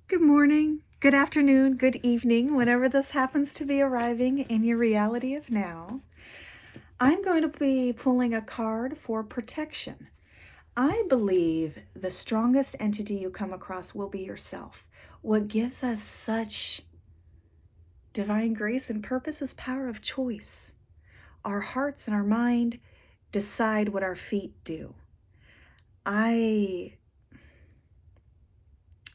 Good morning, good afternoon, good evening, whenever this happens to be arriving in your reality of now. I'm going to be pulling a card for protection. I believe the strongest entity you come across will be yourself. What gives us such divine grace and purpose is power of choice. Our hearts and our mind decide what our feet do. I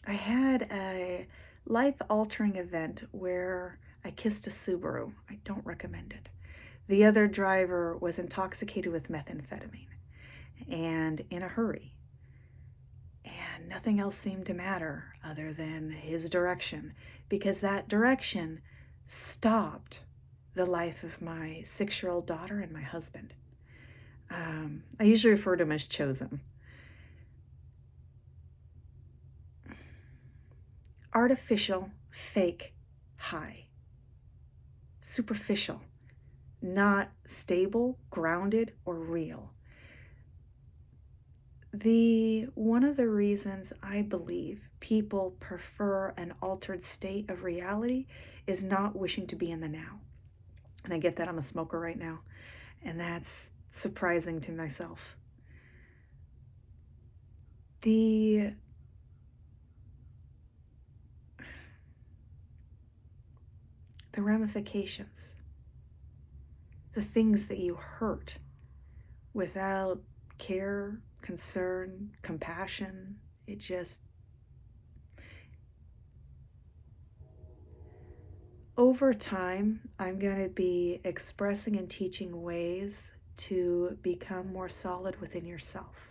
had a life-altering event where I kissed a Subaru. I don't recommend it. The other driver was intoxicated with methamphetamine and in a hurry. And nothing else seemed to matter other than his direction, because that direction stopped the life of my 6-year-old daughter and my husband. I usually refer to him as chosen. Artificial, fake, high. Superficial, not stable, grounded, or real. One of the reasons I believe people prefer an altered state of reality is not wishing to be in the now. And I get that I'm a smoker right now, and that's surprising to myself. The ramifications, the things that you hurt without care, concern, compassion, it just, over time, I'm going to be expressing and teaching ways to become more solid within yourself,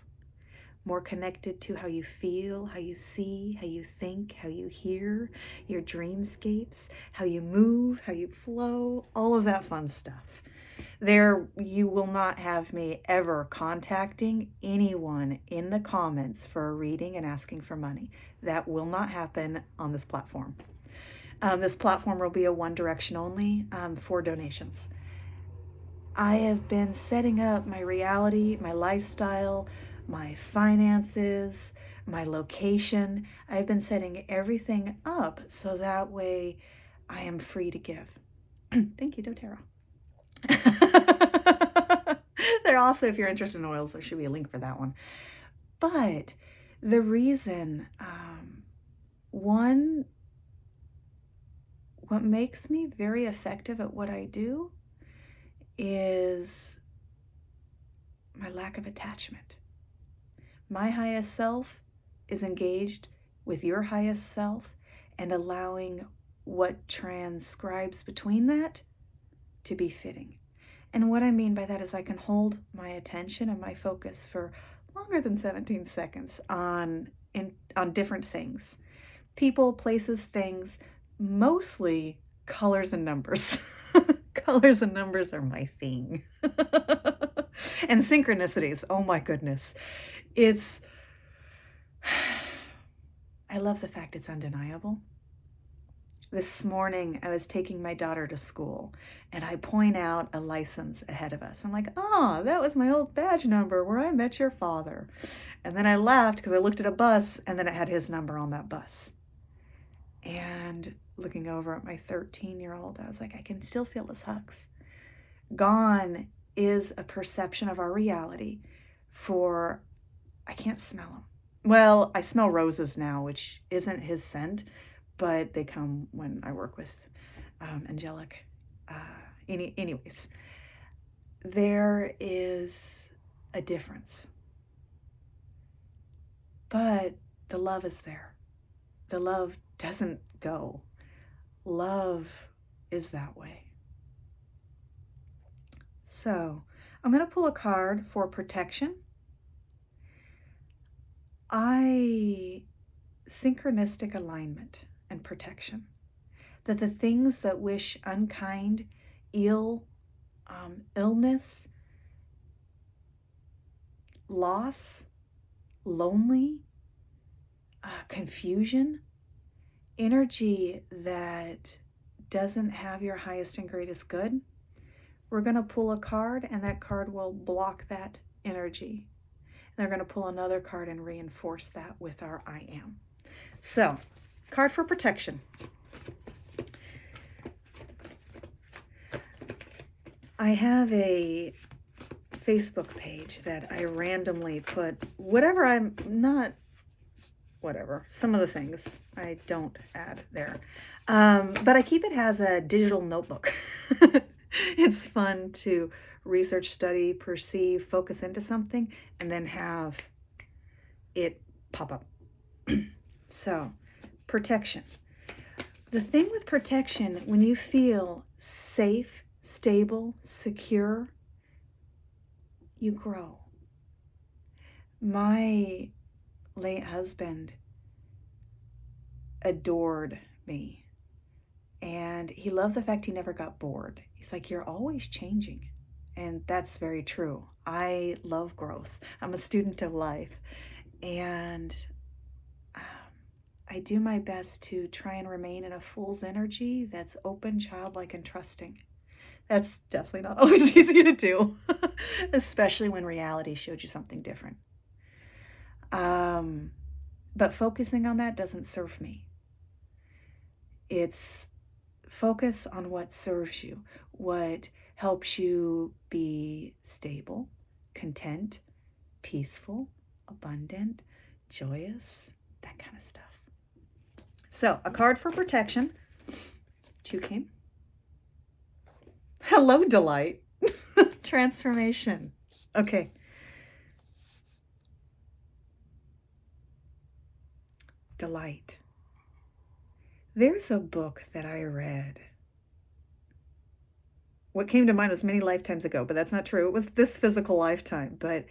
more connected to how you feel, how you see, how you think, how you hear, your dreamscapes, how you move, how you flow, all of that fun stuff. You will not have me ever contacting anyone in the comments for a reading and asking for money. That will not happen on this platform. This platform will be a one direction only for donations. I have been setting up my reality, my lifestyle, my finances, my location. I've been setting everything up so that way I am free to give. Thank you, doTERRA. There also, if you're interested in oils, there should be a link for that one. But the reason, what makes me very effective at what I do is my lack of attachment. My highest self is engaged with your highest self and allowing what transcribes between that to be fitting. And what I mean by that is I can hold my attention and my focus for longer than 17 seconds on different things. People, places, things, mostly colors and numbers. Colors and numbers are my thing. And synchronicities, oh my goodness. I love the fact it's undeniable. This morning, I was taking my daughter to school, and I point out a license ahead of us. I'm like, oh, that was my old badge number where I met your father. And then I laughed because I looked at a bus, and then it had his number on that bus. And looking over at my 13-year-old, I was like, I can still feel his hugs. Gone is a perception of our reality I can't smell them. Well, I smell roses now, which isn't his scent, but they come when I work with angelic. Anyways, there is a difference. But the love is there. The love doesn't go. Love is that way. So I'm going to pull a card for protection. Synchronistic alignment and protection. That the things that wish unkind, illness, loss, lonely, confusion, energy that doesn't have your highest and greatest good, we're going to pull a card, and that card will block that energy. And they're going to pull another card and reinforce that with our I am. So Card for protection. I have a Facebook page that I randomly put some of the things I don't add there. But I keep it as a digital notebook. It's fun to research, study, perceive, focus into something, and then have it pop up. So, protection. The thing with protection, when you feel safe, stable, secure, you grow. My late husband adored me, and he loved the fact he never got bored. He's like, you're always changing. And that's very true. I love growth. I'm a student of life. And I do my best to try and remain in a fool's energy that's open, childlike, and trusting. That's definitely not always easy to do, especially when reality showed you something different. But focusing on that doesn't serve me. It's focus on what serves you, what helps you be stable, content, peaceful, abundant, joyous, that kind of stuff. So, a card for protection. 2 came. Hello, delight. Transformation. Okay. Delight. There's a book that I read. What came to mind was many lifetimes ago, but that's not true. It was this physical lifetime, but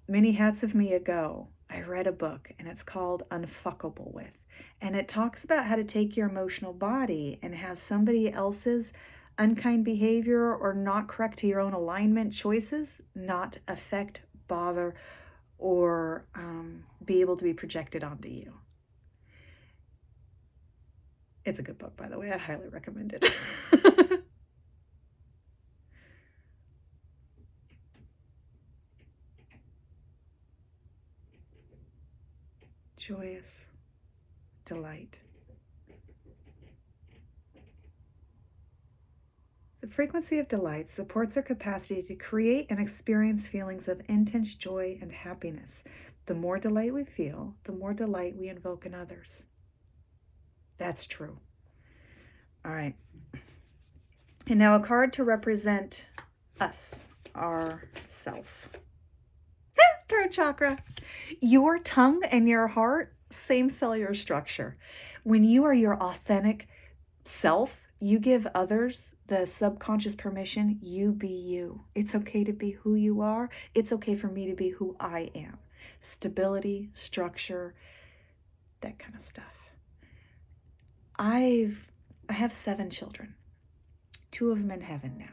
many hats of me ago, I read a book, and it's called Unfuckable With. And it talks about how to take your emotional body and have somebody else's unkind behavior or not correct to your own alignment choices not affect, bother, or be able to be projected onto you. It's a good book, by the way. I highly recommend it. Joyous delight. The frequency of delight supports our capacity to create and experience feelings of intense joy and happiness. The more delight we feel, the more delight we invoke in others. That's true. All right. And now a card to represent us, our self. Throat chakra. Your tongue and your heart, same cellular structure. When you are your authentic self, you give others the subconscious permission, you be you. It's okay to be who you are. It's okay for me to be who I am. Stability, structure, that kind of stuff. I have 7 children, 2 of them in heaven now.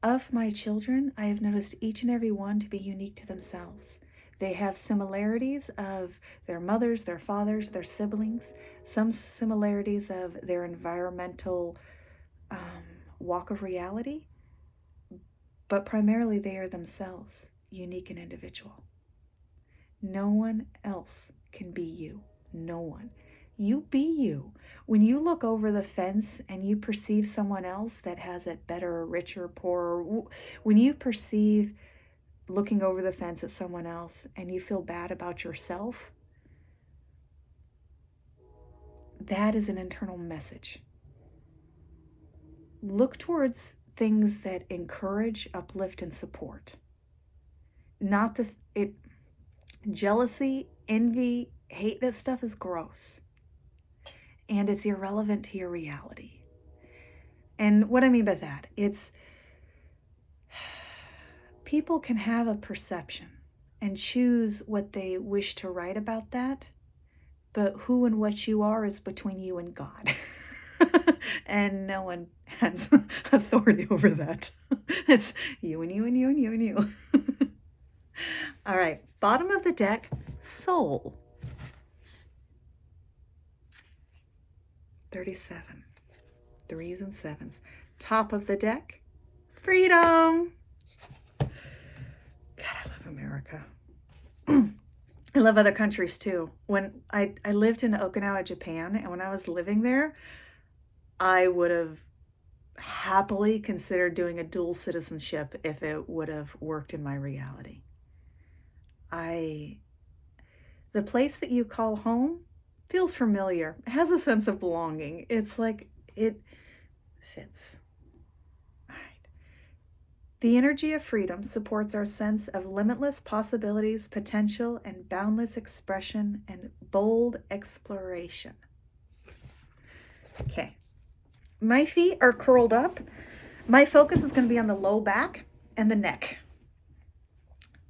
Of my children, I have noticed each and every one to be unique to themselves. They have similarities of their mothers, their fathers, their siblings, some similarities of their environmental walk of reality, but primarily they are themselves, unique and individual. No one else can be you. No one. You be you. When you look over the fence and you perceive someone else that has it better, richer, poorer, when you perceive looking over the fence at someone else and you feel bad about yourself, that is an internal message. Look towards things that encourage, uplift, and support. Not jealousy, envy, hate, that stuff is gross. And it's irrelevant to your reality. And what I mean by that, it's people can have a perception and choose what they wish to write about that, but who and what you are is between you and God. And no one has authority over that. It's you and you and you and you and you. All right, bottom of the deck, soul. 37. 3s and 7s. Top of the deck, freedom. God, I love America. I love other countries too. When I lived in Okinawa, Japan, and when I was living there, I would have happily considered doing a dual citizenship if it would have worked in my reality. The place that you call home feels familiar. It has a sense of belonging. It's like it fits. All right. The energy of freedom supports our sense of limitless possibilities, potential, and boundless expression and bold exploration. Okay. My feet are curled up. My focus is going to be on the low back and the neck.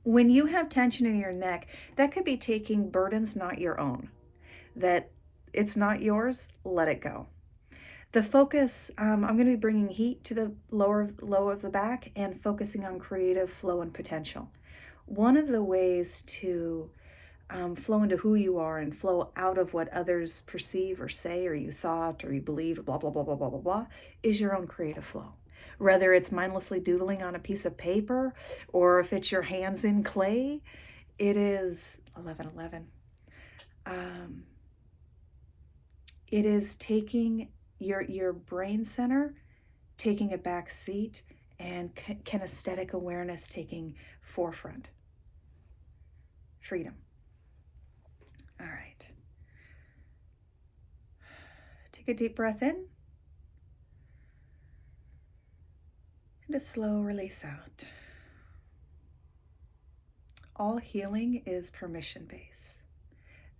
When you have tension in your neck, that could be taking burdens not your own. That it's not yours, let it go. The focus, I'm going to be bringing heat to the low of the back and focusing on creative flow and potential. One of the ways to flow into who you are and flow out of what others perceive or say or you thought or you believe, or blah, blah, blah, blah, blah, blah, blah, is your own creative flow. Whether it's mindlessly doodling on a piece of paper or if it's your hands in clay, it is 11:11. It is taking your brain center, taking a back seat, and kinesthetic awareness taking forefront. Freedom. All right. Take a deep breath in and a slow release out. All healing is permission-based.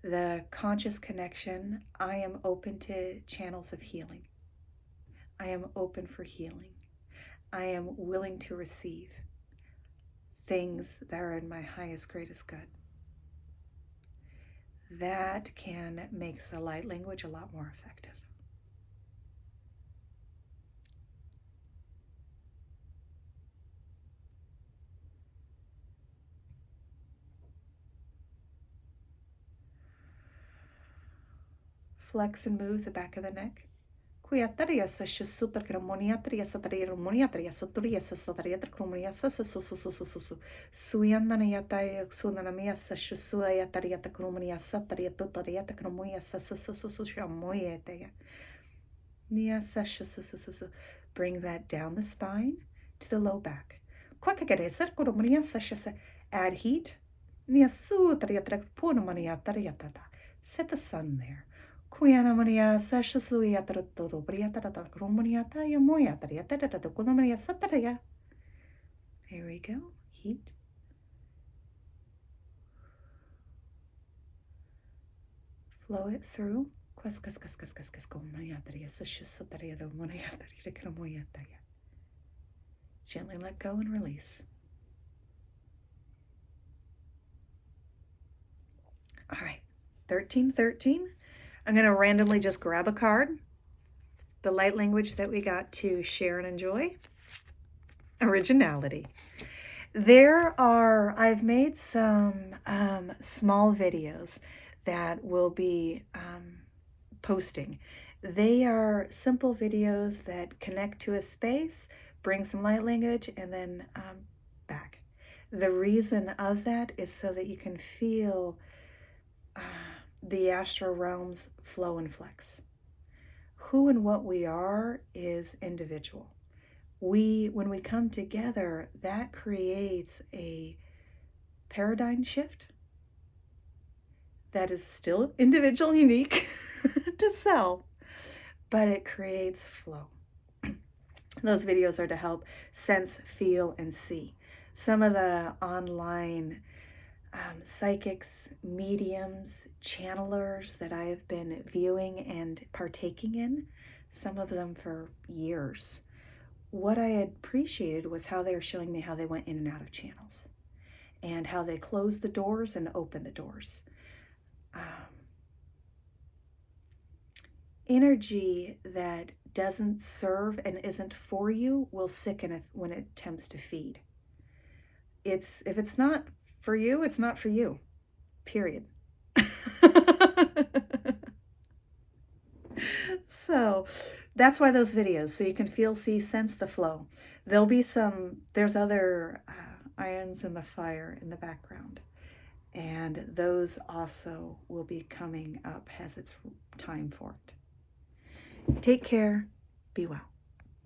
The conscious connection, I am open to channels of healing. I am open for healing. I am willing to receive things that are in my highest, greatest good. That can make the light language a lot more effective. Flex and move the back of the neck. Bring that down the spine to the low back. Add heat. Set the sun there. Here we go. Heat. Flow it through. Gently let go and release. All right, 1313. I'm going to randomly just grab a card. The light language that we got to share and enjoy. Originality. I've made some small videos that will be posting. They are simple videos that connect to a space, bring some light language, and then back. The reason of that is so that you can feel the astral realms flow and flex. Who and what we are is individual. When we come together, that creates a paradigm shift that is still individual and unique to self, but it creates flow. Those videos are to help sense, feel, and see. Some of the online psychics, mediums, channelers that I have been viewing and partaking in, some of them for years. What I appreciated was how they were showing me how they went in and out of channels and how they closed the doors and opened the doors. Energy that doesn't serve and isn't for you will sicken when it attempts to feed. If it's not for you, it's not for you. Period. So that's why those videos, so you can feel, see, sense the flow. There's other irons in the fire in the background. And those also will be coming up as it's time for it. Take care. Be well.